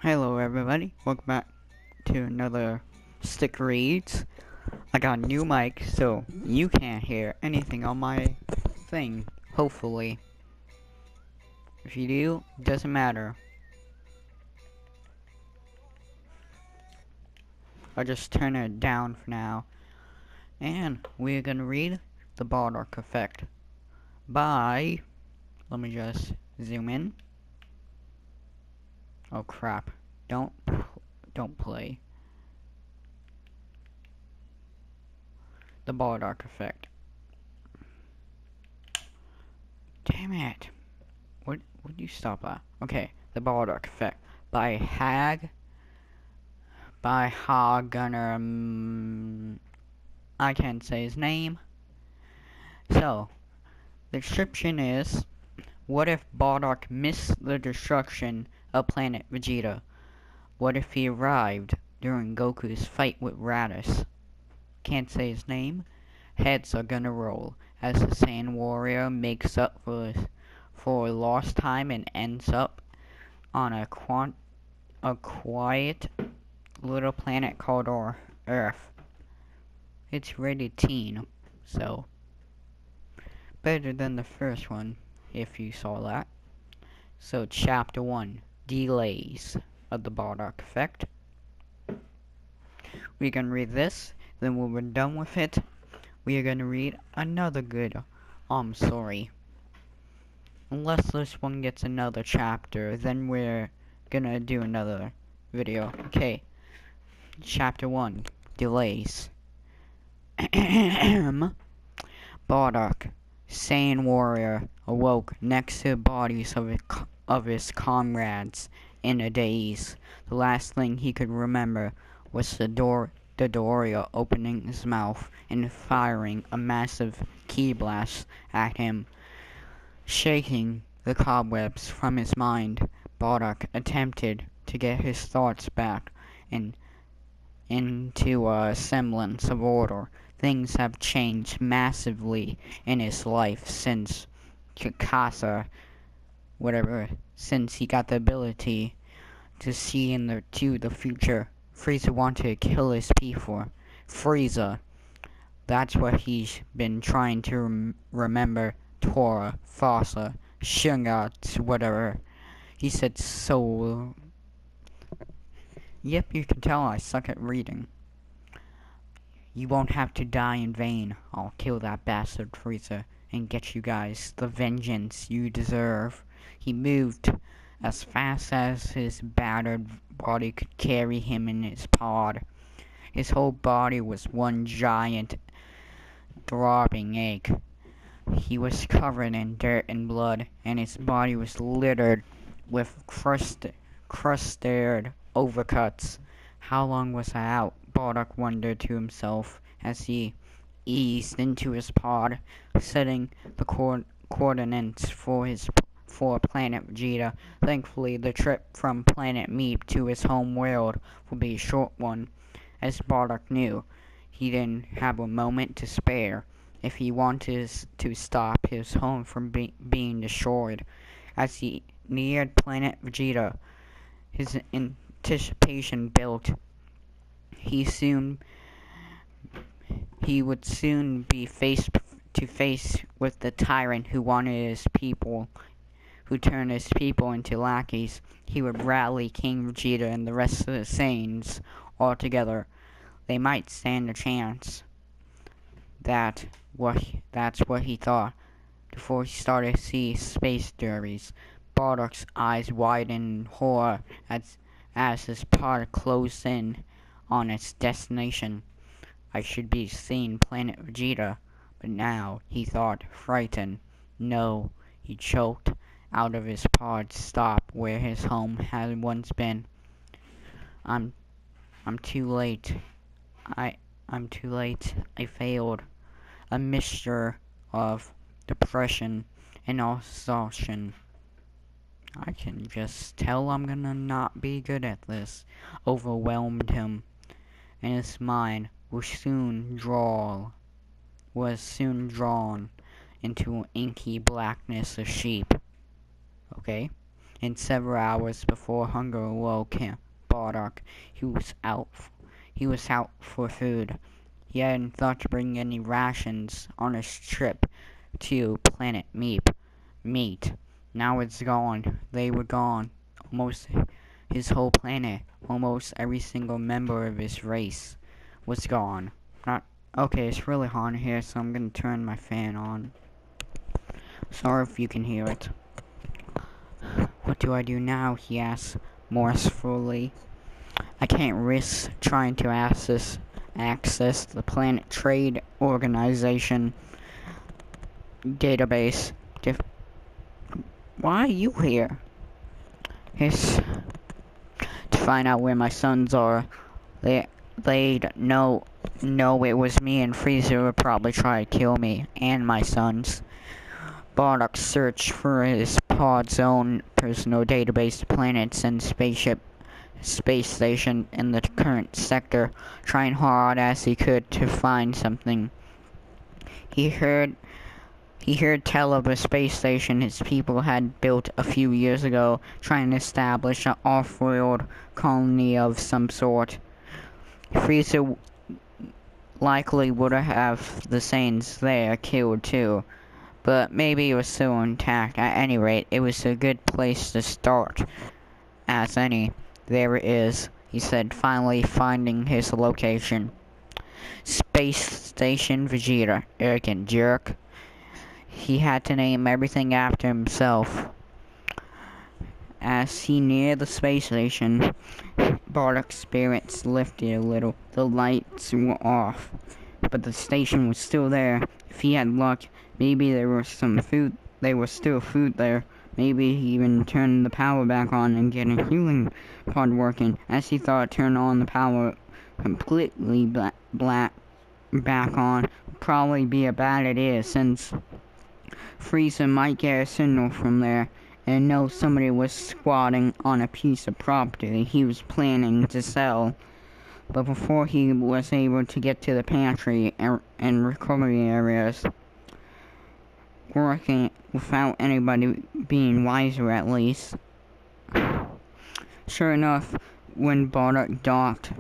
Hello everybody, welcome back to another Stick Reads. I got a new mic, so you can't hear anything on my thing, hopefully. If you do, doesn't matter. I'll just turn it down for now. And we're gonna read The Bardock Effect by... Let me just zoom in. Oh crap, don't play. The Bardock Effect. Damn it. What would you stop at? Okay, The Bardock Effect by Hagunemnon. I can't say his name. So, the description is: what if Bardock missed the destruction of planet Vegeta? What if he arrived during Goku's fight with Raditz? Can't say his name. Heads are gonna roll as the Saiyan warrior makes up for lost time and ends up on a quiet little planet called Earth. It's rated teen, so better than the first one, if you saw that. So chapter 1, Delays of the Bardock Effect. We can read this, then when we're done with it, we are gonna read another good story. Unless this one gets another chapter, then we're gonna do another video. Okay. Chapter 1, Delays. Bardock, Saiyan warrior, awoke next to the bodies of his comrades in a daze. The last thing he could remember was the Dodoria opening his mouth and firing a massive ki blast at him. Shaking the cobwebs from his mind, Bardock attempted to get his thoughts back and into a semblance of order. Things have changed massively in his life since since he got the ability to see into the future. Frieza wanted to kill his people. Frieza. That's what he's been trying to remember. Tora, Fasa, Shingat, whatever. He said so. Yep, you can tell I suck at reading. You won't have to die in vain. I'll kill that bastard Frieza and get you guys the vengeance you deserve. He moved as fast as his battered body could carry him in its pod. His whole body was one giant throbbing ache. He was covered in dirt and blood, and his body was littered with crusted overcuts. How long was I out? Bardock wondered to himself as he eased into his pod, setting the coordinates for planet Vegeta. Thankfully, the trip from planet Meep to his home world would be a short one. As Bardock knew, he didn't have a moment to spare if he wanted to stop his home from being destroyed. As he neared planet Vegeta, his anticipation built. He would soon be face to face with the tyrant who turned his people into lackeys. He would rally King Vegeta and the rest of the Saiyans all together. They might stand a chance. That's what he thought before he started to see space derbies. Bardock's eyes widened in horror as his pod closed in on its destination. I should be seeing planet Vegeta, but now, he thought, frightened. No, he choked out of his pod to stop where his home had once been. I'm too late. I'm too late. I failed. A mixture of depression and exhaustion. I can just tell I'm gonna not be good at this. Overwhelmed him, and his mind was soon drawn into inky blackness of sheep. Okay? and several hours before hunger awoke him, Bardock, he was out for food. He hadn't thought to bring any rations on his trip to Planet Meat. Now it's gone. They were gone. Almost his whole planet, almost every single member of his race was gone. Not okay, it's really hot in here, so I'm gonna turn my fan on. Sorry if you can hear it. What do I do now? He asked mournfully. I can't risk trying to access the Planet Trade Organization database. Why are you here? It's to find out where my sons are. They'd know it was me, and Freezer would probably try to kill me and my sons. Bardock searched for his pod's own personal database of planets and space station in the current sector, trying hard as he could to find something. He heard tell of a space station his people had built a few years ago, trying to establish an off-world colony of some sort. Frieza likely would have the Saiyans there killed too, but maybe it was still intact. At any rate, it was a good place to start, as any. There it is, he said, finally finding his location. Space Station Vegeta, arrogant jerk. He had to name everything after himself. As he neared the space station, Bardock's spirits lifted a little. The lights were off, but the station was still there. If he had luck, maybe there was some food. There was still food there. Maybe he even turned the power back on and get a healing pod working. As he thought, turn on the power completely back on would probably be a bad idea, since Frieza might get a signal from there and know somebody was squatting on a piece of property he was planning to sell. But before he was able to get to the pantry and recovery areas, working without anybody being wiser at least. Sure enough, when Bardock docked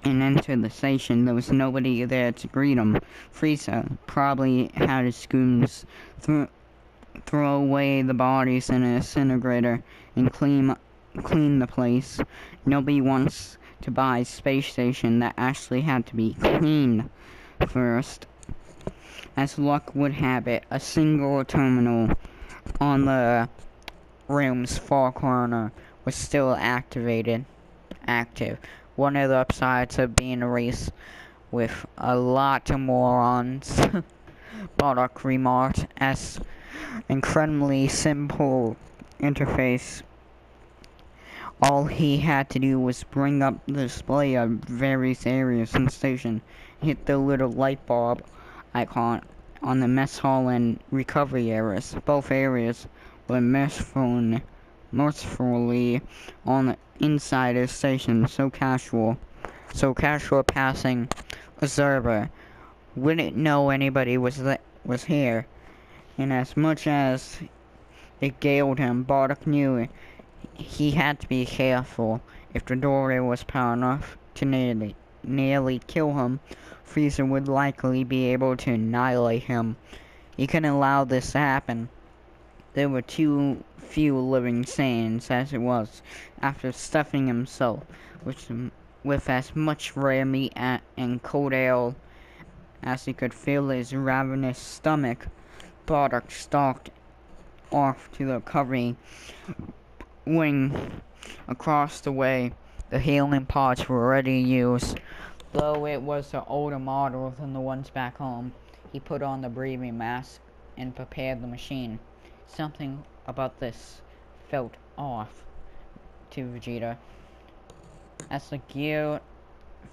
and entered the station, there was nobody there to greet him. Frieza probably had his goons throw away the bodies in an incinerator and clean the place. Nobody wants to buy a space station that actually had to be cleaned first. As luck would have it, a single terminal on the room's far corner was still active. One of the upsides of being a race with a lot of morons, Bardock remarked, as incredibly simple interface. All he had to do was bring up the display of various areas in the station, hit the little light bulb icon on the mess hall and recovery areas. Both areas were mercifully on the inside of the station, so casual passing observer wouldn't know anybody was here. And as much as it galled him, Bardock knew he had to be careful. If the doorway was power enough to nearly kill him, Frieza would likely be able to annihilate him. He couldn't allow this to happen. There were too few living Saiyans as it was. After stuffing himself with as much rare meat and cold ale as he could fill his ravenous stomach, Bardock stalked off to the recovery wing across the way. The healing pods were already used, though it was an older model than the ones back home. He put on the breathing mask and prepared the machine. Something about this felt off to Vegeta. As the gear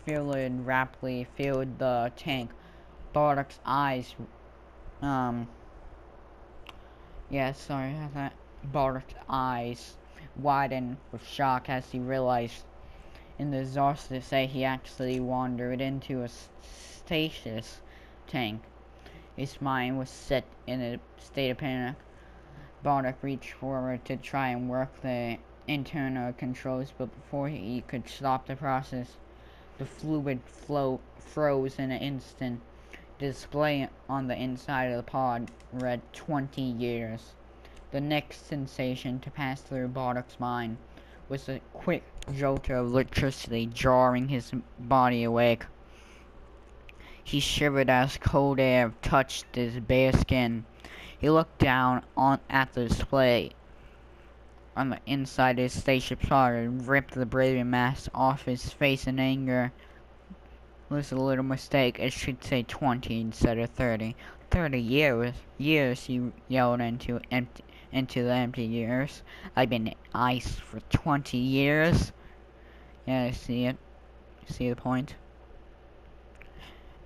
filled rapidly filled the tank, Bardock's eyes Bardock's eyes widened with shock as he realized in the disaster say he actually wandered into a stasis tank. His mind was set in a state of panic. Bardock reached forward to try and work the internal controls, but before he could stop the process, the fluid froze in an instant. The display on the inside of the pod read 20 years. The next sensation to pass through Bardock's mind was a quick jolt of electricity jarring his body awake. He shivered as cold air touched his bare skin. He looked down at the display on the inside of his spaceship pod and ripped the braving mask off his face in anger. It was a little mistake. It should say 20 instead of 30. 30 years, he yelled into the empty years. I've been iced for 20 years. Yeah, I see it. See the point?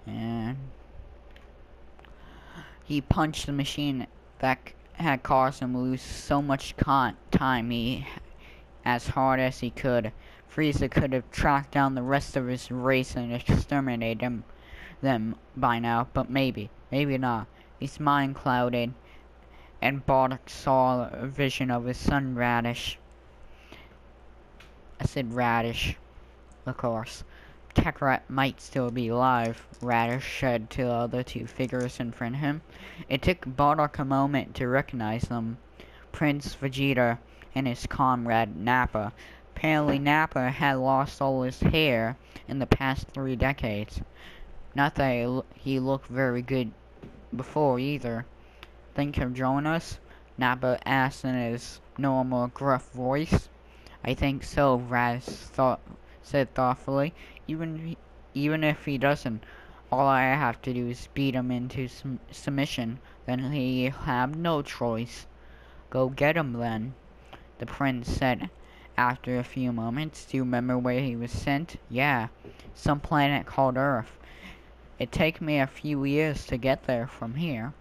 And he punched the machine that had caused him to lose so much time as hard as he could. Frieza could have tracked down the rest of his race and exterminated them by now, but maybe not. His mind clouded, and Bardock saw a vision of his son Radish. I said Radish, of course. Kakarot might still be alive, Radish said to the other two figures in front of him. It took Bardock a moment to recognize them. Prince Vegeta and his comrade Nappa. Apparently Nappa had lost all his hair in the past 3 decades. Not that he looked very good before either. Think he'll join us? Nappa asked in his normal gruff voice. I think so, Raz said thoughtfully. Even if he doesn't, all I have to do is beat him into submission. Then he'll have no choice. Go get him then, the prince said after a few moments. Do you remember where he was sent? Yeah, some planet called Earth. It'd take me a few years to get there from here.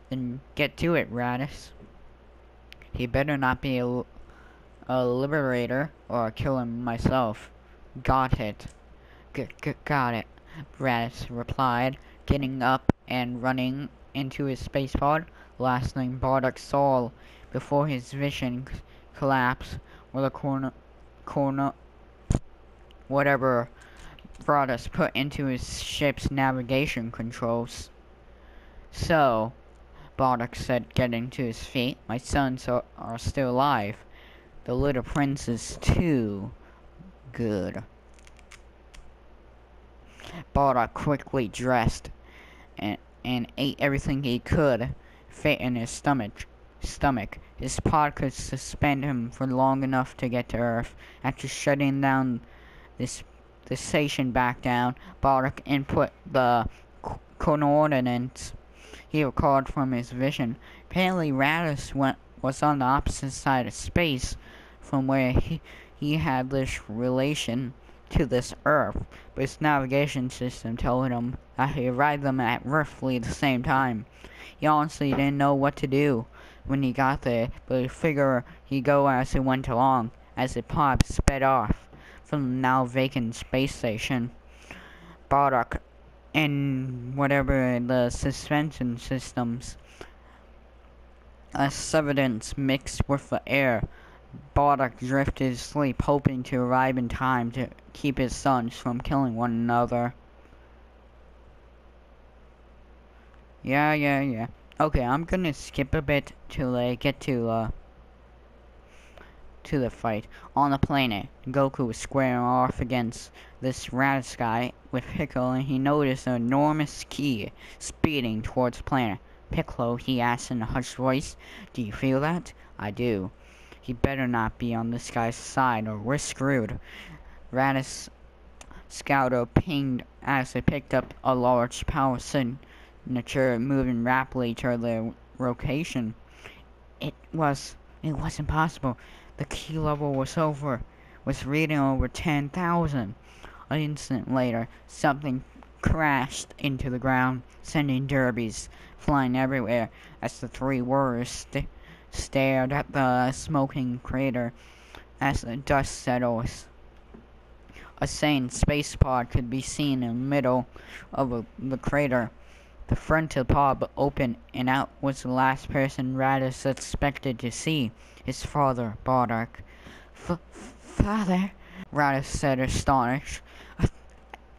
Then get to it, Raditz. He better not be a liberator or I'll kill him myself. Got it. Got it, Raditz replied, getting up and running into his space pod. Last thing Bardock saw before his vision collapsed were the whatever Bardock put into his ship's navigation controls. So, Bardock said, getting to his feet, my sons are still alive. The little prince is too good. Bardock quickly dressed and ate everything he could fit in his stomach. His pod could suspend him for long enough to get to Earth. After shutting down the station back down, Bardock input the coordinates he recalled from his vision. Apparently Raditz was on the opposite side of space from where he had this relation to this Earth, but his navigation system told him that he arrived them at roughly the same time. He honestly didn't know what to do when he got there, but he figured he'd go as it went along, as the pod sped off from the now vacant space station. Bardock and whatever the suspension systems, as substance mixed with the air. Bardock drifted asleep, hoping to arrive in time to keep his sons from killing one another. Yeah. Okay, I'm gonna skip a bit till I get to the fight. On the planet, Goku was squaring off against this Raditz guy with Piccolo, and he noticed an enormous key speeding towards the planet. Piccolo, he asked in a hushed voice, do you feel that? I do. He better not be on this guy's side or we're screwed. Raditz Scouter pinged as it picked up a large power signature moving rapidly toward their location. It was impossible. The key level was reading over 10,000. An instant later, something crashed into the ground, sending derbies flying everywhere as the three warriors stared at the smoking crater as the dust settles. A Saiyan space pod could be seen in the middle of the crater. The frontal pub opened, and out was the last person Radis expected to see, his father, Bardock. Father, Radis said, astonished.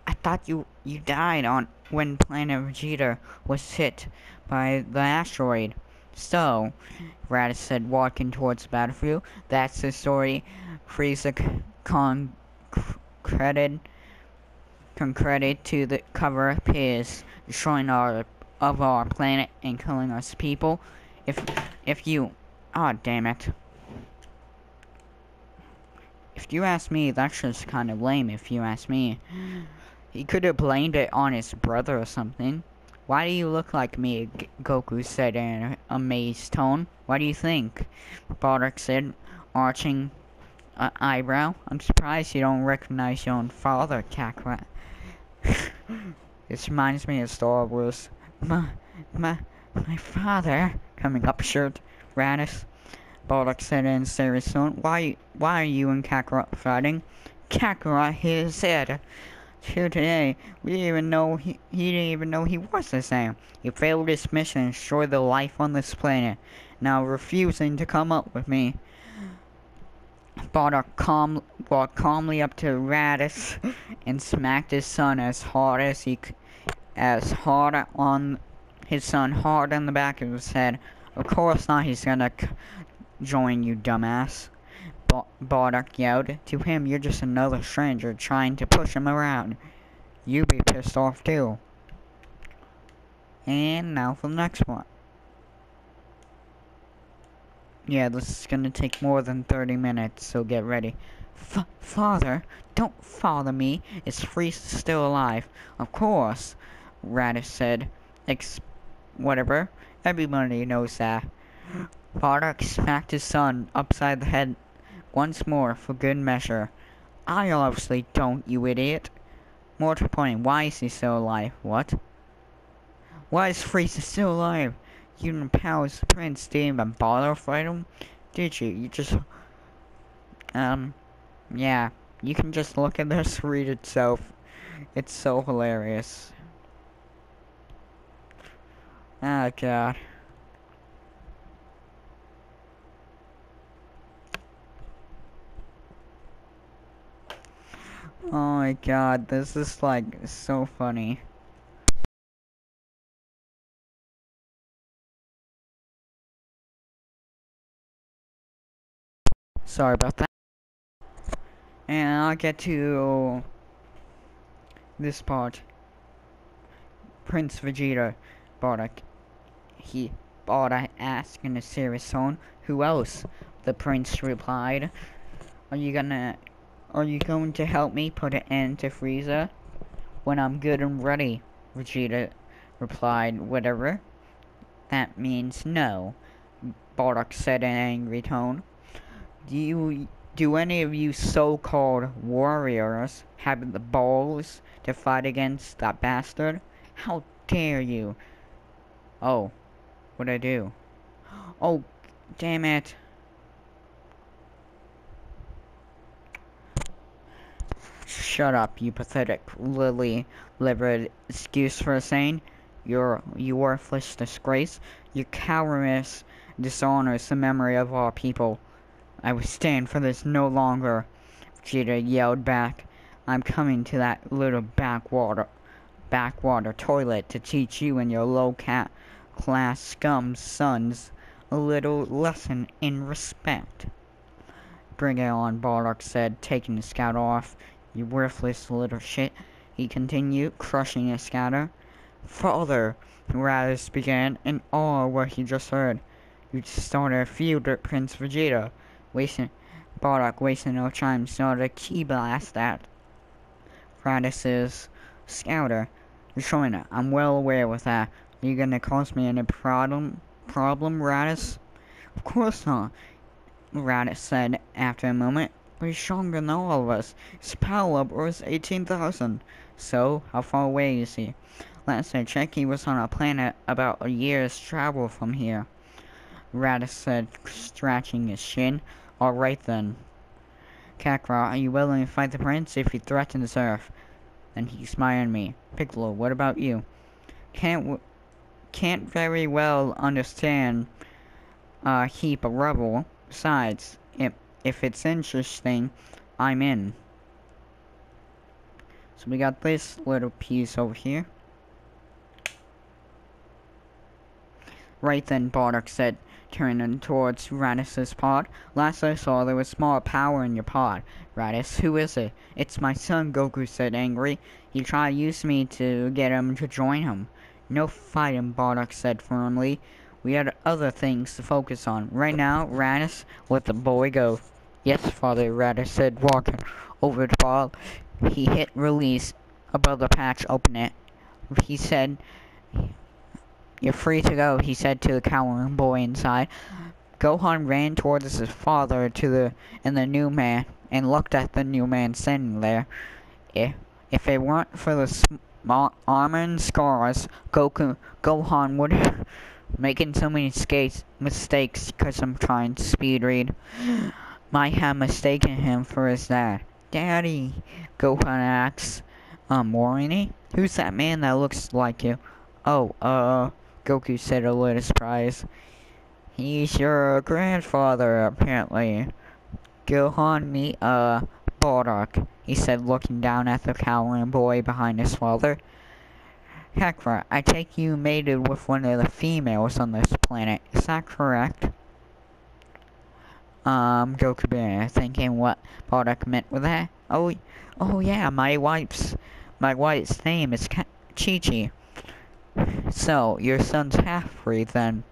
I thought you died on when planet Vegeta was hit by the asteroid. So, Radis said, walking towards the battlefield, that's the story. Frieza concredited to the cover appears, destroying our planet and killing us people. If you, oh damn it. If you ask me, that's just kind of lame. If you ask me, he could have blamed it on his brother or something. Why do you look like me? Goku said in an amazed tone. What do you think? Bardock said, arching an eyebrow. I'm surprised you don't recognize your own father, Kakarot. This reminds me of Star Wars. My father, coming up short, Raditz. Bardock said in a serious tone. Why are you and Kakarot fighting? Kakarot hit his head. Here today, we didn't even know he didn't even know he was the same. He failed his mission and destroyed the life on this planet, now refusing to come up with me. Bardock walked calmly up to Raditz and smacked his son hard on the back of his head. Of course not, he's gonna join you, dumbass. Bardock yelled. To him, you're just another stranger trying to push him around. You be pissed off too. And now for the next one. Yeah, this is gonna take more than 30 minutes, so get ready. Father, don't father me. Is Frieza still alive? Of course, Raditz said. Whatever. Everybody knows that. Bardock smacked his son upside the head once more for good measure. I obviously don't, you idiot. More to the point, why is he still alive? What? Why is Frieza still alive? You didn't powers the prince, didn't even bother to fight him? Did you? You just... yeah. You can just look at this, read itself. It's so hilarious. Oh god. Oh my god, this is like so funny. Sorry about that. And I'll get to this part. Prince Vegeta, Bardock. Bardock asked in a serious tone. Who else? The prince replied. Are you going to help me put an end to Frieza? When I'm good and ready, Vegeta replied. Whatever that means, no, Bardock said in an angry tone. Do any of you so-called warriors have the balls to fight against that bastard? How dare you? Oh, what'd I do? Oh, damn it. Shut up, you pathetic lily-livered excuse for saying. You worthless disgrace. Your cowardice dishonors the memory of our people. I will stand for this no longer, Vegeta yelled back. I'm coming to that little backwater toilet to teach you and your low-class scum sons a little lesson in respect. Bring it on, Bardock said, taking the scout off. You worthless little shit, he continued, crushing his scouter. Father, Raditz began, in awe of what he just heard. You just started a feud with Prince Vegeta. Bardock wasting no time, started a ki blast at Raditz's scouter. Destroying it. I'm well aware with that. Are you gonna cause me any problem, Raditz? Of course not, Raditz said after a moment. But he's stronger than all of us. His power level is 18,000. So, how far away is he? Last I checked, he was on a planet about a year's travel from here, Raditz said, scratching his chin. Alright then. Kakarot, are you willing to fight the prince if he threatens Earth? Then he smiled at me. Piccolo, what about you? can't very well understand a heap of rubble. Besides, if it's interesting, I'm in. So we got this little piece over here. Right then, Bardock said, turning towards Raditz' pod. Last I saw, there was more power in your pod. Raditz, who is it? It's my son, Goku said, angry. He tried to use me to get him to join him. No fighting, Bardock said firmly. We had other things to focus on. Right now, Raditz, let the boy go. Yes, father, Raditz said, walking over the ball. He hit release above the patch, open it. He said, you're free to go, he said to the cowering boy inside. Gohan ran towards his father and the new man, and looked at the new man standing there. If it weren't for the small armor and scars, Gohan would have making so many mistakes because I'm trying to speed read. Might have mistaken him for his dad. Daddy, Gohan asks, worrying. Who's that man that looks like you? Oh, Goku said a little surprised. He's your grandfather, apparently. Gohan, meet, Bardock, he said, looking down at the cowering boy behind his father. Kakarot, I take you mated with one of the females on this planet. Is that correct? Goku began thinking what Bardock meant with that. Oh yeah, my wife's name is Chi-Chi. So, your son's half-breed then,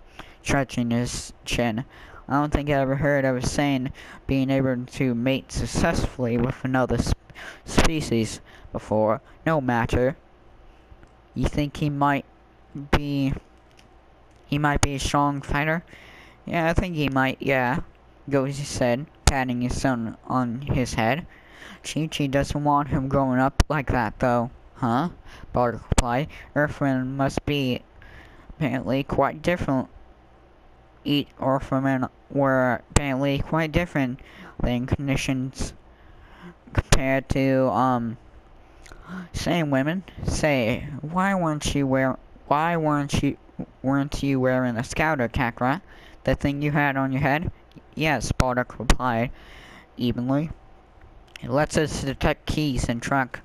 stretching his chin. I don't think I ever heard of a saying being able to mate successfully with another species before. No matter. You think he might be a strong fighter? Yeah, I think he might, yeah, Goku said, patting his son on his head. Chi-Chi doesn't want him growing up like that, though. Huh? Bardock replied. Earthmen must be apparently quite different. Earthmen were apparently quite different than conditions compared to, same women. Say, why weren't you wearing a scouter, Kakarot? The thing you had on your head? Yes, Bardock replied evenly. It lets us detect keys and track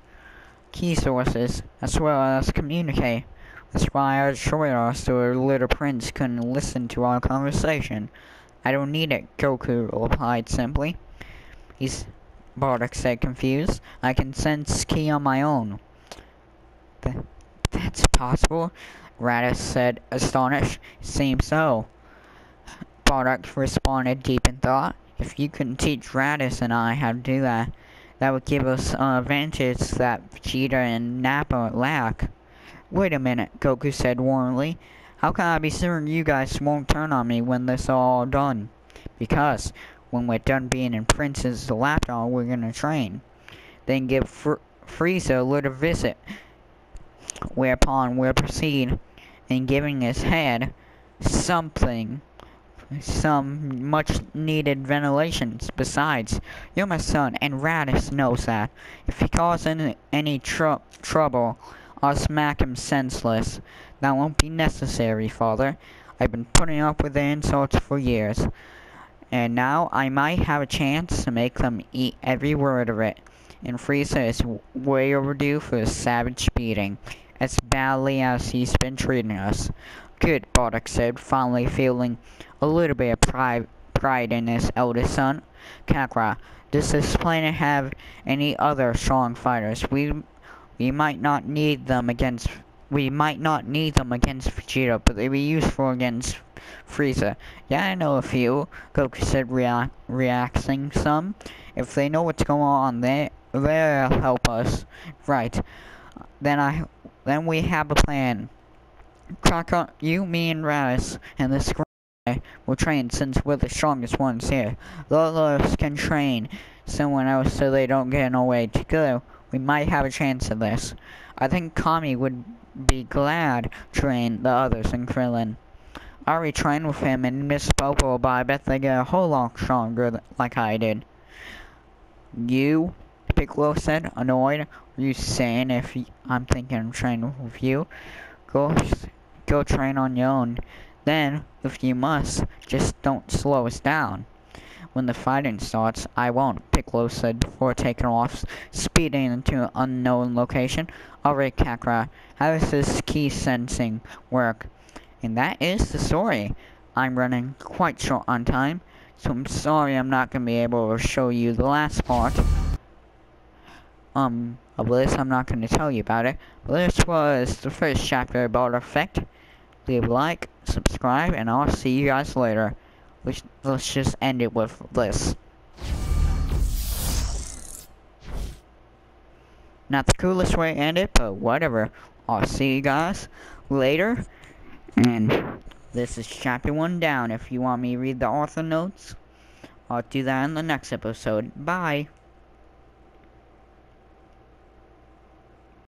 key sources, as well as communicate. That's why I assured us the little prince couldn't listen to our conversation. I don't need it, Goku replied simply. Bardock said, confused. I can sense ki on my own. That's possible? Raditz said, astonished. Seems so. Bardock responded, deep in thought. If you could teach Raditz and I how to do that, that would give us an advantage that Vegeta and Nappa lack. Wait a minute, Goku said warmly. How can I be certain you guys won't turn on me when this is all done? Because when we're done being in Prince's lapdog, we're gonna train. Then give Frieza a little visit. Whereupon we'll proceed in giving his head some much needed ventilations. Besides, you're my son, and Raditz knows that. If he causes any trouble, I'll smack him senseless. That won't be necessary, father. I've been putting up with the insults for years. And now I might have a chance to make them eat every word of it. And Frieza is way overdue for a savage beating, as badly as he's been treating us. Good, Bardock said, finally feeling a little bit of pride in his eldest son. Kakarot, does this planet have any other strong fighters? We might not need them against Vegeta, but they'd be useful against Frieza. Yeah, I know a few, Goku said, reacting some. If they know what's going on, they'll help us. Right. Then we have a plan. Kakarot, you, me, and Raditz, and this guy will train since we're the strongest ones here. The others can train someone else so they don't get no way to go. We might have a chance at this. I think Kami would be glad to train the others in Krillin. I already trained with him and Miss Popo, but I bet they get a whole lot stronger like I did. You? Piccolo said, annoyed. Are you saying I'm thinking of training with you? go train on your own. Then, if you must, just don't slow us down. When the fighting starts, I won't, Piccolo said before taking off, speeding into an unknown location. Alright, Kakarot, how does this key sensing work? And that is the story. I'm running quite short on time, so I'm sorry I'm not going to be able to show you the last part of this. I'm not going to tell you about it. But this was the first chapter of Bardock Effect. Leave a like, subscribe, and I'll see you guys later. Let's just end it with this. Not the coolest way to end it, but whatever. I'll see you guys later. And this is chapter 1 down. If you want me to read the author notes, I'll do that in the next episode. Bye.